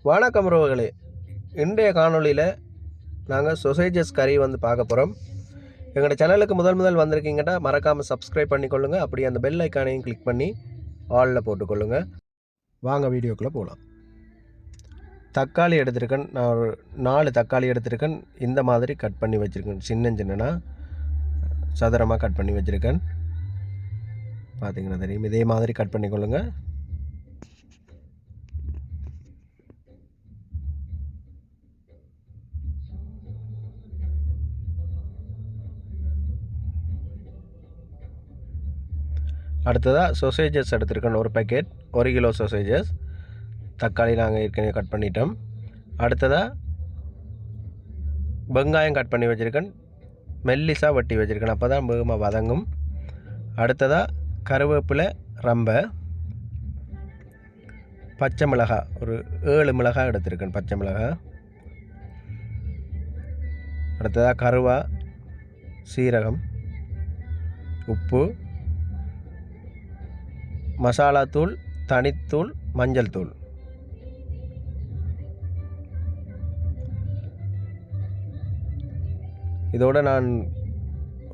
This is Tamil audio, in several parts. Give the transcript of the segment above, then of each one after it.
வணக்கம் உறவுகளே, இன்றைய காணொளியில் நாங்கள் சொசேஜஸ் கறி பார்க்க போகிறோம். எங்களோட சேனலுக்கு முதல் வந்திருக்கீங்கன்னா மறக்காமல் சப்ஸ்கிரைப் பண்ணிக்கொள்ளுங்கள். அப்படி அந்த பெல் ஐக்கானையும் கிளிக் பண்ணி ஆலில் போட்டுக்கொள்ளுங்கள். வாங்க வீடியோக்குள்ளே போகலாம். தக்காளி எடுத்திருக்கேன். நான் ஒரு 4 தக்காளி எடுத்திருக்கேன். இந்த மாதிரி கட் பண்ணி வச்சுருக்கேன். சின்னனா சதுரமாக கட் பண்ணி வச்சுருக்கேன். பார்த்தீங்கன்னா தெரியும். இதே மாதிரி கட் பண்ணிக்கொள்ளுங்கள். அடுத்ததாக சொசேஜஸ் எடுத்துருக்கேன். ஒரு பேக்கெட் 1 கிலோ சொசேஜஸ். தக்காளி நாங்கள் ஏற்கனவே கட் பண்ணிட்டோம். அடுத்ததாக வெங்காயம் கட் பண்ணி வச்சுருக்கேன். மெல்லிசாக வெட்டி வச்சுருக்கேன், அப்போ தான் வேகமாக வதங்கும். அடுத்ததாக கருவேப்பிலை, ரம்பை, பச்சை மிளகாய் ஒரு 7 மிளகாய் எடுத்துருக்கேன், பச்சை மிளகாய். அடுத்ததாக கருவா, சீரகம், உப்பு, மசாலா தூள், தனித்தூள், மஞ்சள் தூள். இதோடு நான்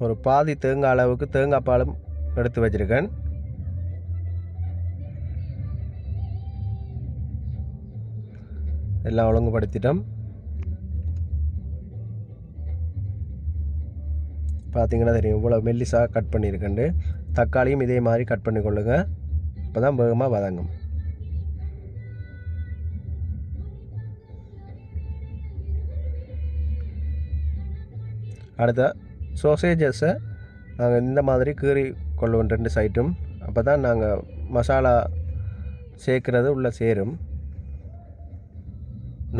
ஒரு பாதி தேங்காய் அளவுக்கு தேங்காய் பாலும் எடுத்து வச்சுருக்கேன். எல்லாம் ஒழுங்குபடுத்திட்டோம். பார்த்தீங்கன்னா தெரியும் இவ்வளோ மெல்லிசாக கட் பண்ணியிருக்கேன். தக்காளியும் இதே மாதிரி கட் பண்ணி கொள்ளுங்கள், அப்போ தான் வேகமாக வதங்கும். அடுத்த சோசேஜஸை நாங்கள் இந்த மாதிரி கீறி கொள்ளுவோம் 2 சைட்டும், அப்போ தான் நாங்கள் மசாலா சேர்க்குறது உள்ளே சேரும்.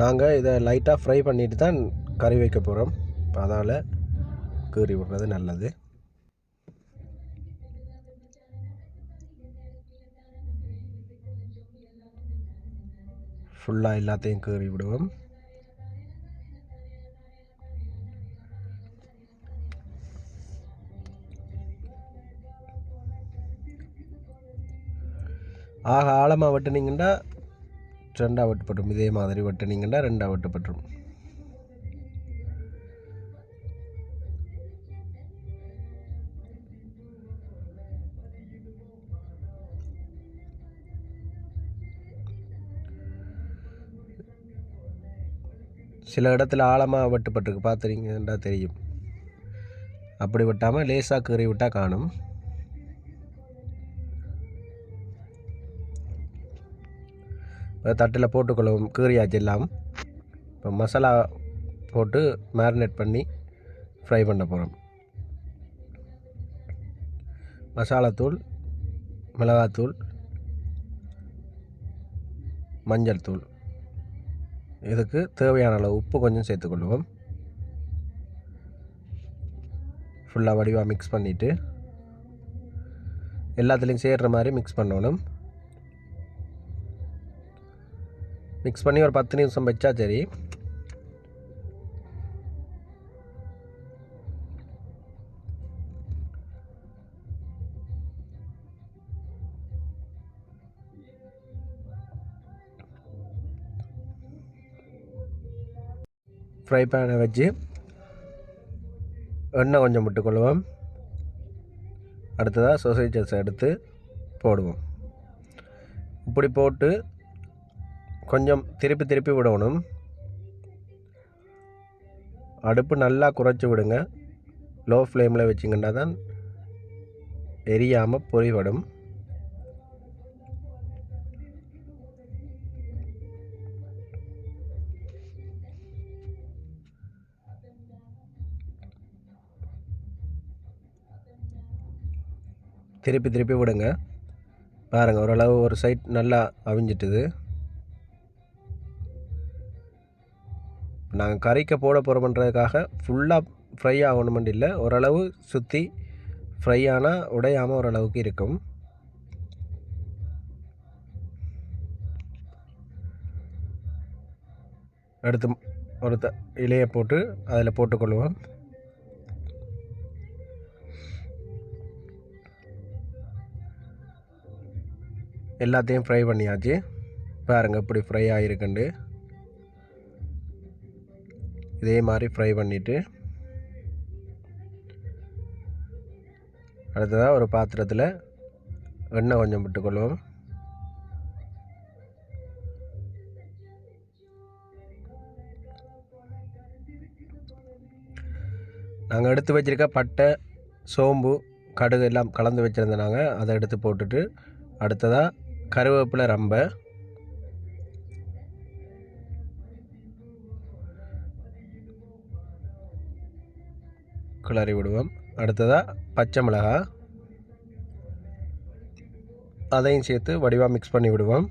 நாங்கள் இதை லைட்டாக ஃப்ரை பண்ணிட்டு தான் கறி வைக்க போகிறோம், அதனால் கீறி விடுறது நல்லது. ஃபுல்லாக எல்லாத்தையும் கீறி விடுவோம். ஆழமாக வெட்டினீங்கன்னா 2 வெட்டுப்பட்டுரும். இதே மாதிரி வெட்டினீங்கன்னா 2 வெட்டுப்பட்டுரும். சில இடத்துல ஆழமாக வெட்டுப்பட்டிருக்கு, பார்த்துறீங்கன்னா தெரியும். அப்படி வெட்டாமல் லேசாக கீறி விட்டால் காணும். தட்டில் போட்டுக்கொள்ளும் கீறியாச்சு எல்லாம். இப்போ மசாலா போட்டு மேரினேட் பண்ணி ஃப்ரை பண்ண போகிறோம். மசாலாத்தூள், மிளகாத்தூள், மஞ்சள் தூள், இதுக்கு தேவையான அளவு உப்பு கொஞ்சம் சேர்த்துக்கொள்வோம். ஃபுல்லாக வடிவாக மிக்ஸ் பண்ணிவிட்டு எல்லாத்துலேயும் சேர்கிற மாதிரி மிக்ஸ் பண்ணணும். மிக்ஸ் பண்ணி ஒரு 10 நிமிஷம் வச்சா சரி. ஃப்ரை பேனை வச்சு எண்ணெய் கொஞ்சம் விட்டுக்கொள்வோம். அடுத்ததாக சொசேஜஸ் எடுத்து போடுவோம். இப்படி போட்டு கொஞ்சம் திருப்பி விடணும். அடுப்பு நல்லா குறைச்சி விடுங்க. லோ ஃப்ளேமில் வச்சிங்கன்னா தான் எரியாமல் பொரிவடும். திருப்பி விடுங்க. பாருங்கள், ஓரளவு ஒரு சைட் நல்லா அவிஞ்சிட்டுது. நாங்கள் கறிக்க போட போகிறோம்ன்றதுக்காக ஃபுல்லாக ஃப்ரை ஆகணுமெண்டு இல்லை, ஓரளவு சுற்றி ஃப்ரை ஆனால் உடையாமல் ஓரளவுக்கு இருக்கும். அடுத்து ஒரு இலையை போட்டு அதில் போட்டுக்கொள்வோம். எல்லாத்தையும் ஃப்ரை பண்ணியாச்சு. பாருங்கள் இப்படி ஃப்ரை ஆகிருக்குண்டு. இதே மாதிரி ஃப்ரை பண்ணிவிட்டு அடுத்ததாக ஒரு பாத்திரத்தில் எண்ணெய் கொஞ்சம் விட்டுக்கொள்வோம். நாங்கள் எடுத்து வச்சுருக்க பட்டை, சோம்பு, கடுகு எல்லாம் கலந்து வச்சுருந்தேனாங்க. அதை எடுத்து போட்டுட்டு அடுத்ததாக கருவேப்பிலை ரொம்ப கிளறி விடுவோம். அடுத்ததாக பச்சை மிளகாய் அதையும் சேர்த்து வடிவாக மிக்ஸ் பண்ணி விடுவோம்.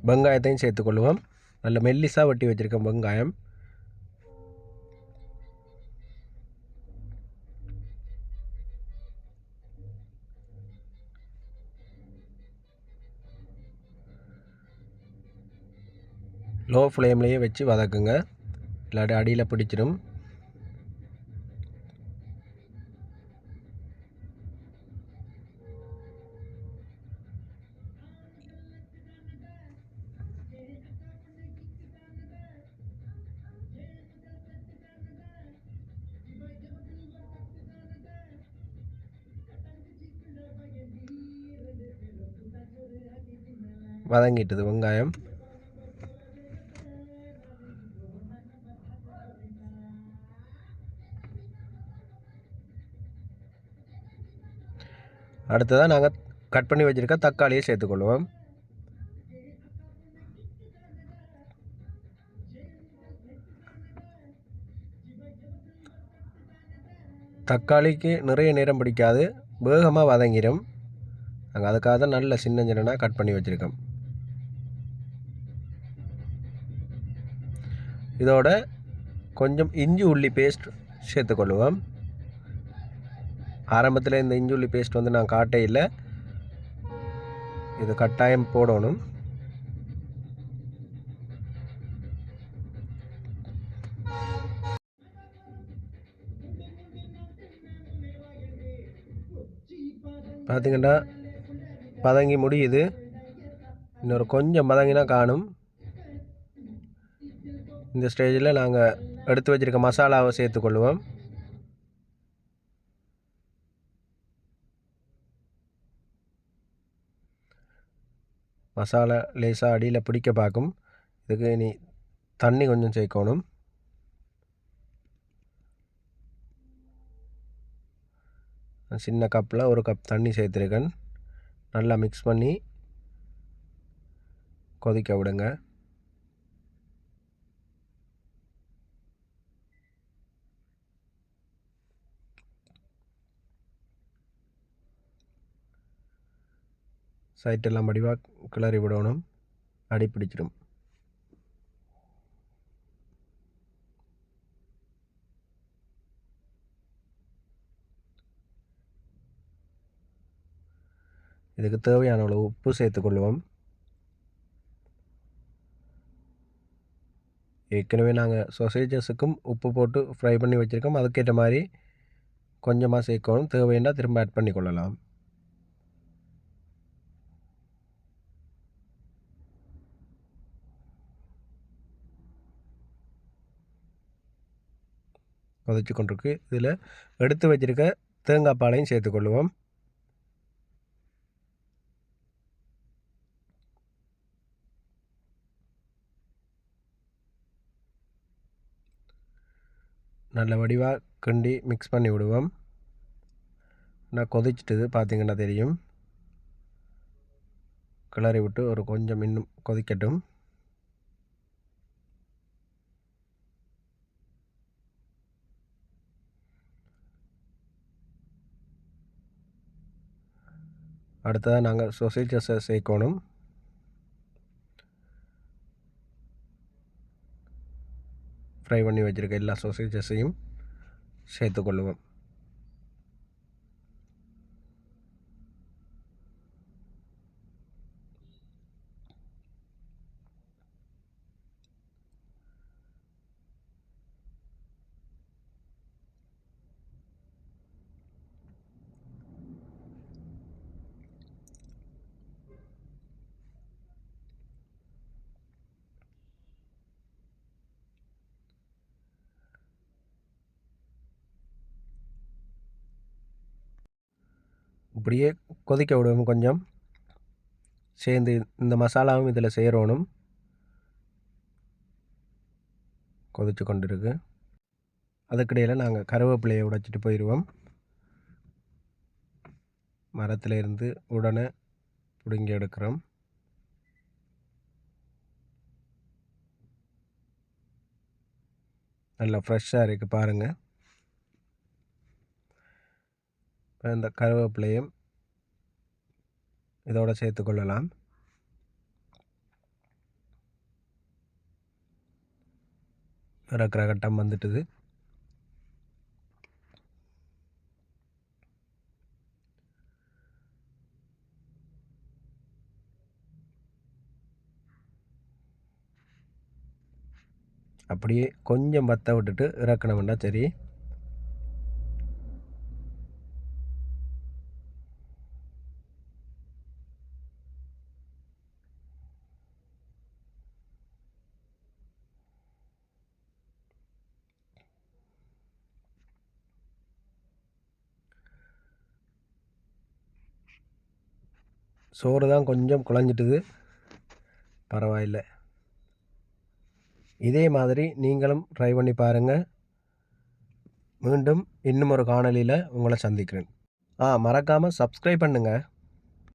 வெங்காயத்தையும் சேர்த்துக்கொள்வோம். நல்ல மெல்லிசாக வெட்டி வச்சுருக்கோம் வெங்காயம். லோ ஃப்ளேம்லேயே வச்சு வதக்குங்க, இல்லாட்டி அடியில் பிடிச்சிடும். வதங்கிட்டது வெங்காயம். அடுத்ததாக நாங்கள் கட் பண்ணி வச்சுருக்க தக்காளியை சேர்த்துக்கொள்வோம். தக்காளிக்கு நிறைய நேரம் பிடிக்காது, வேகமாக வதங்கிடும். நாங்கள் அதுக்காக தான் நல்ல சின்ன சின்னனாக கட் பண்ணி வச்சுருக்கோம். இதோட கொஞ்சம் இஞ்சி உள்ளி பேஸ்ட் சேர்த்துக்கொள்வோம். ஆரம்பத்தில் இந்த இஞ்சி உள்ளி பேஸ்ட் வந்து நான் காட்டே இல்லை, இது கட்டாயம் போடணும். பார்த்திங்கன்னா பதங்கி முடியுது, இன்னொரு கொஞ்சம் பதங்கினா காணும். இந்த ஸ்டேஜில் நாங்கள் எடுத்து வச்சுருக்க மசாலாவை சேர்த்துக்கொள்வோம். மசாலா லேசாக அடியில் பிடிக்க பார்க்கும். இதுக்கு இனி தண்ணி கொஞ்சம் சேர்க்கணும். சின்ன கப்பில் ஒரு கப் தண்ணி சேர்த்துருக்கேன். நல்லா மிக்ஸ் பண்ணி கொதிக்க விடுங்க. சைட்டெல்லாம் வடிவாக கிளறி விடணும், அடி பிடிச்சிடும். இதுக்கு தேவையான அளவு உப்பு சேர்த்துக்கொள்வோம். ஏற்கனவே நாங்கள் சொசேஜஸுக்கும் உப்பு போட்டு ஃப்ரை பண்ணி வச்சுருக்கோம், அதுக்கேற்ற மாதிரி கொஞ்சமாக சேர்க்கணும். தேவைன்னா திரும்ப ஆட் பண்ணி கொள்ளலாம். கொதிச்சு கொண்டிருக்கு. இதில் எடுத்து வச்சுருக்க தேங்காய் பாலையும் சேர்த்துக்கொள்வோம். நல்ல வடிவாக கிண்டி மிக்ஸ் பண்ணி விடுவோம். நான் கொதிச்சிட்டது பார்த்திங்கன்னா தெரியும். கிளறி விட்டு ஒரு கொஞ்சம் இன்னும் கொதிக்கட்டும். அடுத்ததாக நாங்கள் சொசேஜஸை சேர்க்கணும். ஃப்ரை பண்ணி வச்சுருக்க எல்லா சொசேஜஸையும் சேர்த்துக்கொள்ளுவோம். இப்படியே கொதிக்க விடுவோம். கொஞ்சம் சேர்ந்து இந்த மசாலாவும் இதில் சேரணும். கொதிச்சு கொண்டிருக்கு. அதுக்கிடையில் நாங்கள் கருவேப்பிலையை உடைச்சிட்டு போயிடுவோம். மரத்தில் இருந்து உடனே பிடுங்கி எடுக்கிறோம். நல்லா ஃப்ரெஷ்ஷாக இருக்குது பாருங்கள். இந்த கருவேப்பிலையும் இதோடு சேர்த்துக்கொள்ளலாம். இறக்குற கட்டம் வந்துட்டுது. அப்படியே கொஞ்சம் வத்த விட்டுட்டு இறக்கணும்னா சரி. சோறு தான் கொஞ்சம் குழஞ்சிட்டுது, பரவாயில்லை. இதே மாதிரி நீங்களும் ட்ரை பண்ணி பாருங்கள். மீண்டும் இன்னும் ஒரு காணொளியில் உங்களை சந்திக்கிறேன். மறக்காமல் சப்ஸ்கிரைப் பண்ணுங்கள்.